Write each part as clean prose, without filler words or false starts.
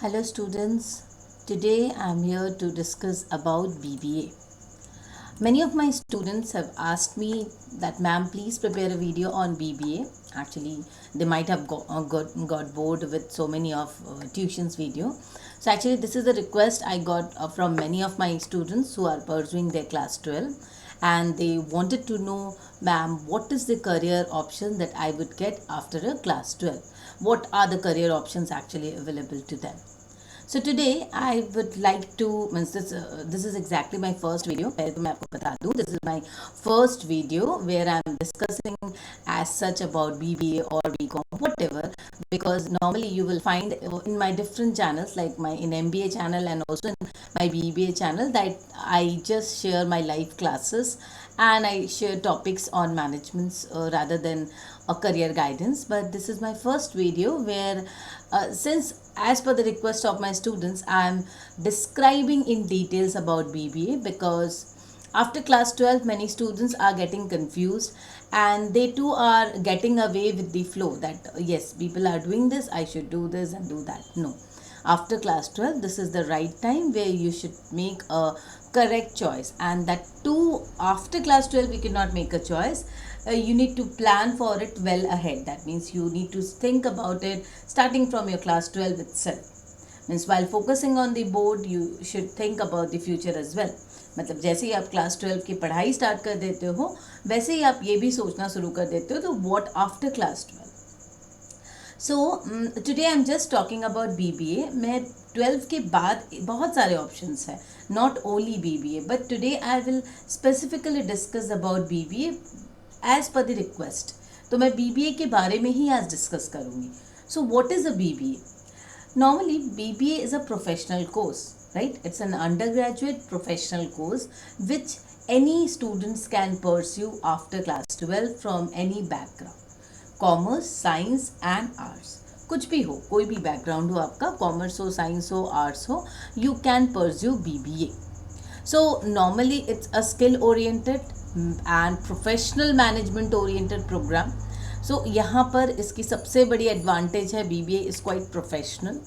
Hello students, today I am here to discuss about BBA. Many of my students have asked me that ma'am please prepare a video on BBA. Actually they might have got bored with so many of tuitions video. So actually this is a request I got from many of my students who are pursuing their class 12, and they wanted to know, ma'am, what is the career option that I would get after a class 12? What are the career options actually available to them? So today I would like to means this is exactly my first video. पहले तो मैं आपको बता दूं, this is my first video where I am discussing as such about BBA or BCom whatever, because normally you will find in my different channels like my in MBA channel and also in my BBA channel that I just share my live classes and I share topics on managements rather than a career guidance. But this is my first video where since as per the request of my students I am describing in details about BBA, because after class 12 many students are getting confused and they too are getting away with the flow that yes, people are doing this, I should do this and do that. No, after class 12 this is the right time where you should make a correct choice, and that too after class 12 you cannot make a choice. You need to plan for it well ahead. That means you need to think about it starting from your class 12 itself. Means while focusing on the board you should think about the future as well. मतलब जैसे ही आप class 12 की पढ़ाई start कर देते हो वैसे ही आप ये भी सोचना शुरू कर देते हो तो what after class 12. So today I am just talking about BBA. मैं 12 के बाद बहुत सारे ऑप्शंस हैं, not only BBA, but today I will specifically discuss about BBA as per the request. तो मैं BBA के बारे में ही आज डिस्कस करूँगी. So what is a BBA? Normally, BBA is a professional course, right? It's an undergraduate professional course which any students can pursue after class 12 from any background. Commerce, science and arts. कुछ भी हो, कोई भी background हो आपका, commerce हो, science हो, arts हो, you can pursue BBA. So normally it's a skill oriented and professional management oriented program. सो यहाँ पर इसकी सबसे बड़ी एडवांटेज है BBA is quite professional.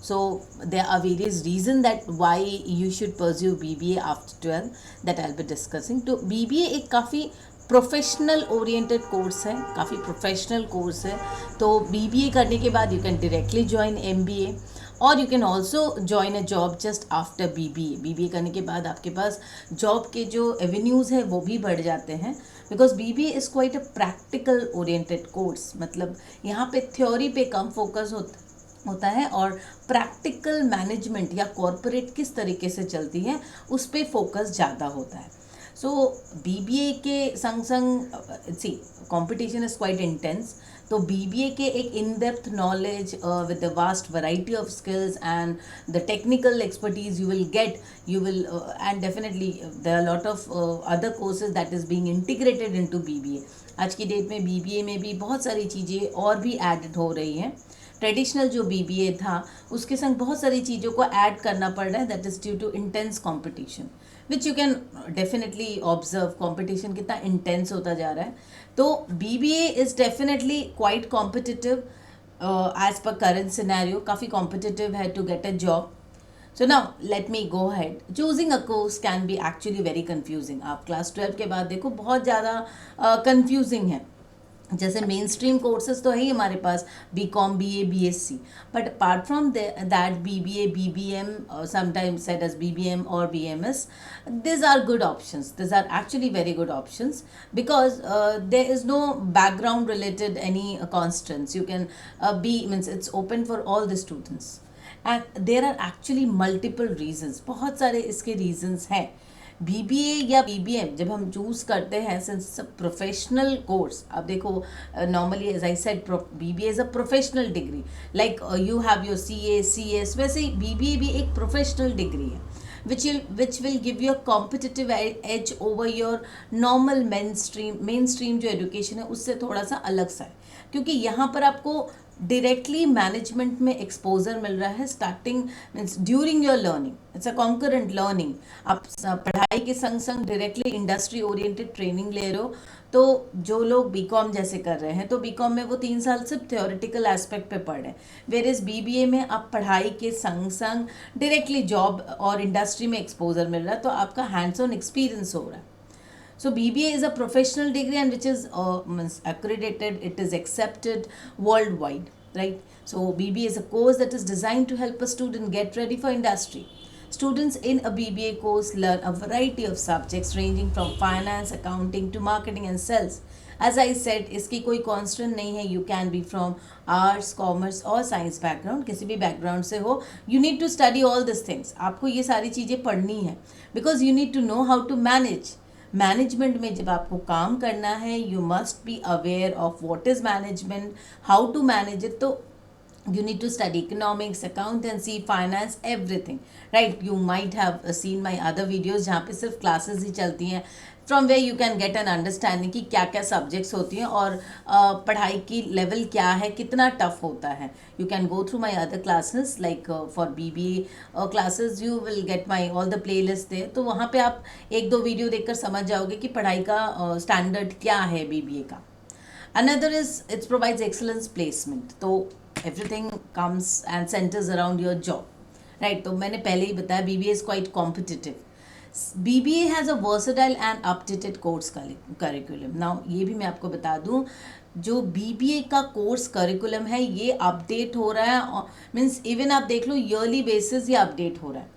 So there are various reason that why you should pursue BBA after 12 that I will be discussing. तो BBA एक काफ़ी professional oriented course है, काफ़ी प्रोफेशनल कोर्स है. तो BBA करने के बाद you can directly join MBA और you can also join a job just after BBA करने के बाद आपके पास जॉब के जो एवेन्यूज़ हैं वो भी बढ़ जाते हैं, because BBA is quite a practical oriented course. मतलब यहाँ पे थ्योरी पे कम फोकस होता है और प्रैक्टिकल मैनेजमेंट या कॉरपोरेट किस तरीके से चलती है उस पर फोकस ज़्यादा होता है. सो BBA के संग संग सी कॉम्पिटिशन इज़ क्वाइट इंटेंस. तो BBA के एक in depth knowledge with the vast variety of skills and the technical expertise you will and definitely there are a lot of other courses that is being integrated into BBA. आज की date में BBA में भी बहुत सारी चीज़ें और भी एडेड हो रही हैं. ट्रेडिशनल जो BBA था उसके संग बहुत सारी चीज़ों को ऐड करना पड़ रहा है, that is due to intense competition which you can definitely observe. Competition कितना इंटेंस होता जा रहा है. तो BBA is definitely quite competitive as per current scenario. काफ़ी कॉम्पिटिटिव है to get a job. So now let me go head. Choosing a course can be actually very confusing. आप class 12 के बाद देखो बहुत ज़्यादा कन्फ्यूजिंग है. जैसे मेन स्ट्रीम कोर्सेज तो है ही हमारे पास, BCom, BA, BSc, but apart from that BBA, BBM, sometimes said as BBM or BMS, these are good options. These are actually very good options because there is no background related any constraints. You can means it's open for all the students and there are actually multiple reasons. बहुत सारे इसके reasons हैं. BBA या BBM जब हम choose करते हैं since professional course, आप देखो normally as I said BBA is a professional degree like you have your CA CS, वैसे ही BBA भी एक प्रोफेशनल डिग्री है which will give you a competitive edge over your normal mainstream जो education है उससे थोड़ा सा अलग सा है, क्योंकि यहाँ पर आपको डायरेक्टली मैनेजमेंट में एक्सपोजर मिल रहा है starting means during your learning, it's a concurrent learning. आप पढ़ाई के संग संग डायरेक्टली इंडस्ट्री ओरिएंटेड ट्रेनिंग ले रहे हो। तो जो लोग बीकॉम जैसे कर रहे हैं तो बीकॉम में वो 3 साल सिर्फ थ्योरेटिकल एस्पेक्ट पे पढ़ रहे हैं, वेर इज बीबीए में आप पढ़ाई के संग संग डायरेक्टली जॉब और इंडस्ट्री में एक्सपोजर मिल रहा है, तो आपका हैंड्स ऑन एक्सपीरियंस हो रहा है। So BBA is a professional degree and which is means accredited, it is accepted worldwide, right? So BBA is a course that is designed to help a student get ready for industry. Students in a BBA course learn a variety of subjects ranging from finance, accounting to marketing and sales. As I said, इसकी कोई constant नहीं है, you can be from arts, commerce और science background, किसी भी background से हो, you need to study all these things. आपको ये सारी चीज़ें पढ़नी है because you need to know how to manage. Management में जब आपको काम करना है, you must be aware of what is management, how to manage it. तो you need to study economics, accountancy, finance, everything, right? You might have seen my other videos जहाँ पे सिर्फ classes ही चलती हैं, from where you can get an understanding कि क्या क्या subjects होती हैं और पढ़ाई की level क्या है, कितना tough होता है। You can go through my other classes like for BBA classes you will get my all the playlist there, तो वहाँ पे आप एक दो वीडियो देखकर समझ जाओगे कि पढ़ाई का standard क्या है BBA का। Another is it provides excellence placement, तो everything comes and centers around your job, right? तो मैंने पहले ही बताया BBA is quite competitive. BBA has a versatile and updated course curriculum. Now ये भी मैं आपको बता दूँ, जो BBA का कोर्स करिकुलम है ये अपडेट हो रहा है, मीन्स इवन आप देख लो ईयरली बेसिस ये अपडेट हो रहा है।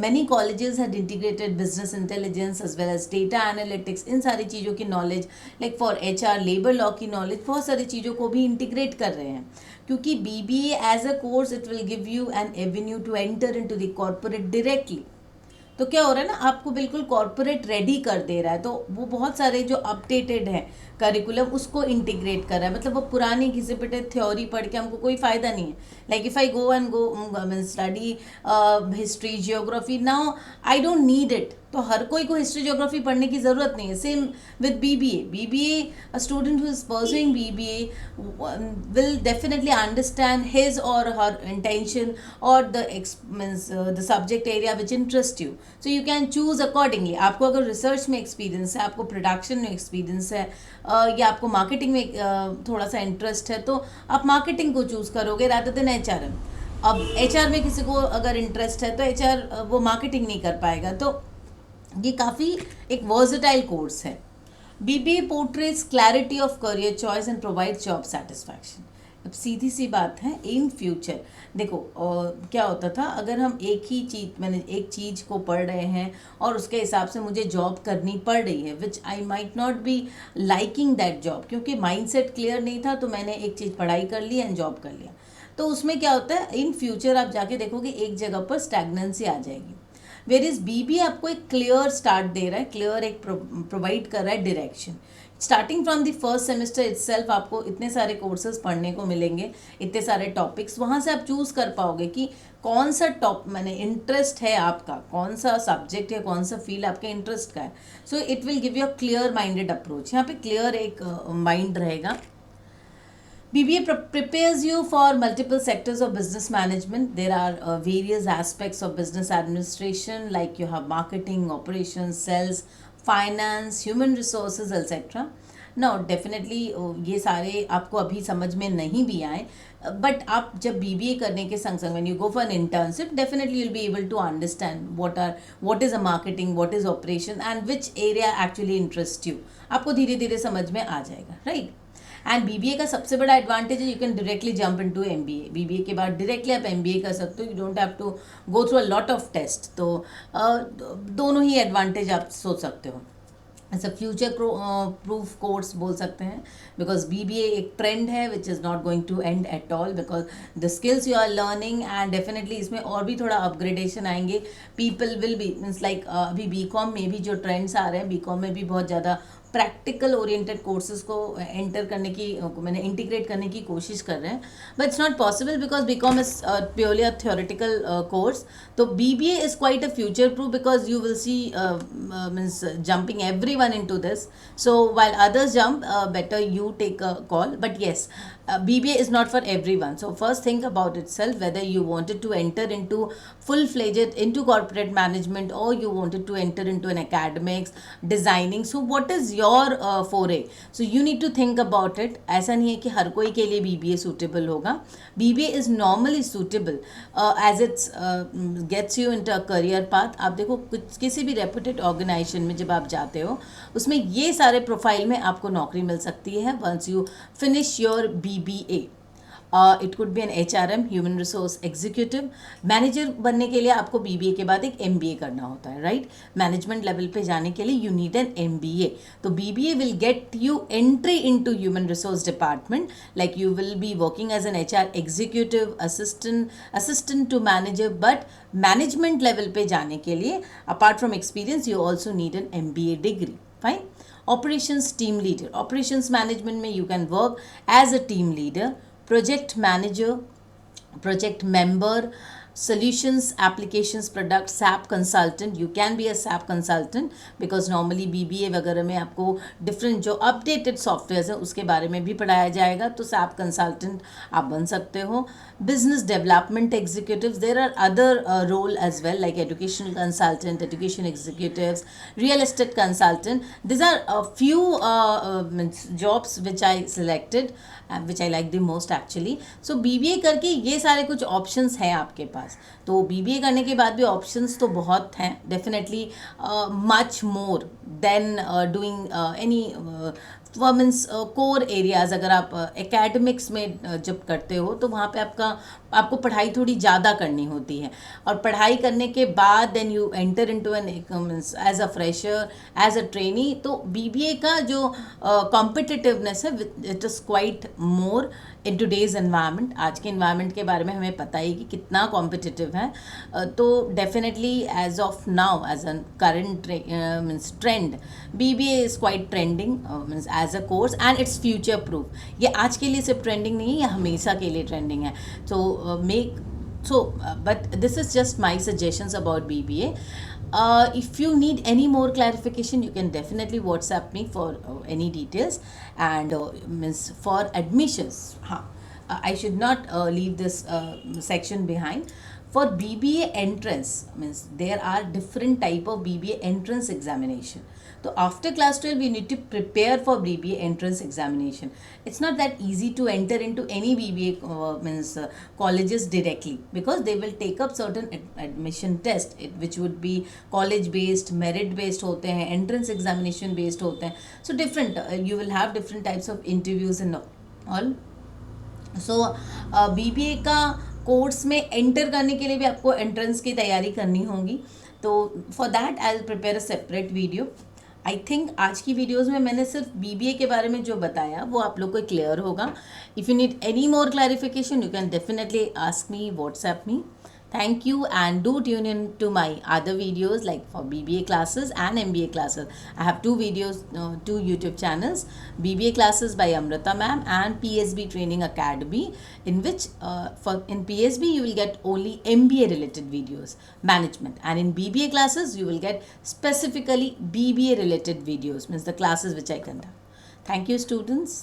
Many colleges had integrated business intelligence as well as data analytics, इन सारी चीज़ों की knowledge like for HR, labour law की नॉलेज, बहुत सारी चीज़ों को भी इंटीग्रेट कर रहे हैं, क्योंकि BBA as a course it will give you an avenue to enter into the corporate directly. तो क्या हो रहा है ना, आपको बिल्कुल कॉर्पोरेट रेडी कर दे रहा है। तो वो बहुत सारे जो अपडेटेड है करिकुलम उसको इंटीग्रेट कर रहा है, मतलब वो पुरानी घिसे पिटे थ्योरी पढ़ के हमको कोई फ़ायदा नहीं है। Like if I go and go study history, geography, now I don't need it. तो हर कोई को हिस्ट्री जियोग्राफी पढ़ने की ज़रूरत नहीं है। Same with BBA, a student who is pursuing BBA will definitely understand his or her intention or the subject area which interests you, so you can choose accordingly. आपको अगर रिसर्च में experience है, आपको प्रोडक्शन में experience है, या आपको marketing में थोड़ा सा इंटरेस्ट है, तो आप मार्केटिंग को चूज़ करोगे रादर देन HRM। अब HR में किसी को अगर इंटरेस्ट है तो HR वो मार्केटिंग नहीं कर पाएगा। तो ये काफ़ी एक वर्सेटाइल कोर्स है। BBA portrays clarity of career choice and provides job satisfaction. अब सीधी सी बात है, इन फ्यूचर देखो क्या होता था, अगर हम मैंने एक चीज़ को पढ़ रहे हैं और उसके हिसाब से मुझे जॉब करनी पड़ रही है, which I might not be liking that job, क्योंकि माइंडसेट क्लियर नहीं था, तो मैंने एक चीज़ पढ़ाई कर ली एंड जॉब कर लिया। तो उसमें क्या होता है, इन फ्यूचर आप जाके देखोगे एक जगह पर स्टैग्नेंसी आ जाएगी। वेर इज BBA आपको एक क्लियर स्टार्ट दे रहा है, क्लियर एक प्रोवाइड कर रहा है direction. Starting from the first semester itself आपको इतने सारे कोर्सेज पढ़ने को मिलेंगे, इतने सारे टॉपिक्स, वहाँ से आप चूज़ कर पाओगे कि कौन सा मैंने इंटरेस्ट है आपका, कौन सा सब्जेक्ट है, कौन सा फील्ड आपके इंटरेस्ट का है। So it will give you a clear minded approach. यहाँ पे क्लियर एक माइंड रहेगा। BBA prepares you for multiple sectors of business management. There are various aspects of business administration, like you have marketing, operations, sales, finance, human resources, etc. Now, definitely ये सारे आपको अभी समझ में नहीं भी आए, बट आप जब BBA करने के संग संग when you go for an internship, definitely you'll be able to understand what is a marketing, what is operation, and which area actually interests you. आपको धीरे धीरे समझ में आ जाएगा, right? एंड BBA का सबसे बड़ा एडवांटेज है, you can directly jump into MBA। BBA के बाद डायरेक्टली आप MBA कर सकते हो, you don't have to go through a lot of test. तो दोनों ही एडवांटेज आप सोच सकते हो। ऐसा फ्यूचर प्रूफ कोर्स बोल सकते हैं, बिकॉज BBA एक ट्रेंड है which is not going to end at all, because the skills you are learning and definitely इसमें और भी थोड़ा अपग्रेडेशन आएंगे। People will be means like अभी BCom में भी जो ट्रेंड्स आ रहे हैं, BCom में भी बहुत ज़्यादा प्रैक्टिकल ओरिएंटेड कोर्सेज को एंटर करने की मैंने इंटीग्रेट करने की कोशिश कर रहे हैं, but it's not possible because BCom is purely a theoretical course. तो BBA is quite a future proof because you will see means jumping everyone into this. So while others jump, better you take a call, but yes BBA is not for everyone. So first think about itself whether you wanted to enter into full-fledged into corporate management, or you wanted to enter into an academics, designing. So what is your foray? So you need to think about it. ऐसा नहीं है कि हर कोई के लिए BBA suitable होगा. BBA is normally suitable as it's gets you into a career path. आप देखो किसी भी reputed organization में जब आप जाते हो उसमें ये सारे प्रोफाइल में आपको नौकरी मिल सकती है once you finish your BBA. It could be an HRM, human resource executive. Manager बनने के लिए आपको BBA के बाद एक MBA करना होता है, राइट? मैनेजमेंट लेवल पे जाने के लिए यू नीड एन MBA. तो BBA will get you entry into human resource department, like you will be working as an HR executive, assistant to manager. But management level पे जाने के लिए apart from experience you also need an MBA degree. Fine. Operations team leader. Operations management में you can work as a team leader, project manager, project member, solutions, applications, product, SAP consultant. You can be a SAP consultant because normally BBA वगैरह में आपको different जो updated softwares हैं उसके बारे में भी पढ़ाया जाएगा, तो SAP consultant आप बन सकते हो. Business development executives, there are other role as well like educational consultant, education executives, real estate consultant. These are a few jobs which I selected, which I like the most actually. So BBA करके ये सारे कुछ options हैं आपके पास. तो BBA करने के बाद भी ऑप्शंस तो बहुत हैं, definitely much more than doing any means core areas. अगर आप एकेडमिक्स में जब करते हो तो वहाँ पे आपको पढ़ाई थोड़ी ज़्यादा करनी होती है, और पढ़ाई करने के बाद then you enter into an as a fresher, as a trainee. तो BBA का जो कॉम्पिटिटिवनेस है it is quite more in today's environment. आज के इन्वायरमेंट के बारे में हमें पता ही कि कितना कॉम्पिटिटिव है. तो definitely as of now as a current means trend BBA is quite trending means as a course and it's future proof. ये आज के लिए सिर्फ ट्रेंडिंग नहीं है, ये हमेशा के लिए ट्रेंडिंग है. But this is just my suggestions about BBA. If you need any more clarification, you can definitely WhatsApp me for any details. And means for admissions, I should not leave this section behind. For BBA entrance, means there are different type of BBA entrance examination. So after class 12, we need to prepare for BBA entrance examination. It's not that easy to enter into any BBA colleges directly, because they will take up certain admission test, which would be college based, merit based होते हैं, entrance examination based होते हैं. So different, you will have different types of interviews and all. So BBA का course में enter करने के लिए भी आपको एंट्रेंस की तैयारी करनी होगी. तो for that I will prepare a separate video. I think आज की वीडियोज़ में मैंने सिर्फ BBA के बारे में जो बताया वो आप लोग को क्लियर होगा. If you need any more clarification you can definitely ask me, WhatsApp me. Thank you, and do tune in to my other videos like for BBA classes and MBA classes. I have two videos, two YouTube channels, BBA classes by Amrita ma'am and PSB Training Academy, in which in PSB you will get only MBA related videos, management, and in BBA classes you will get specifically BBA related videos, means the classes which I conduct. Thank you students.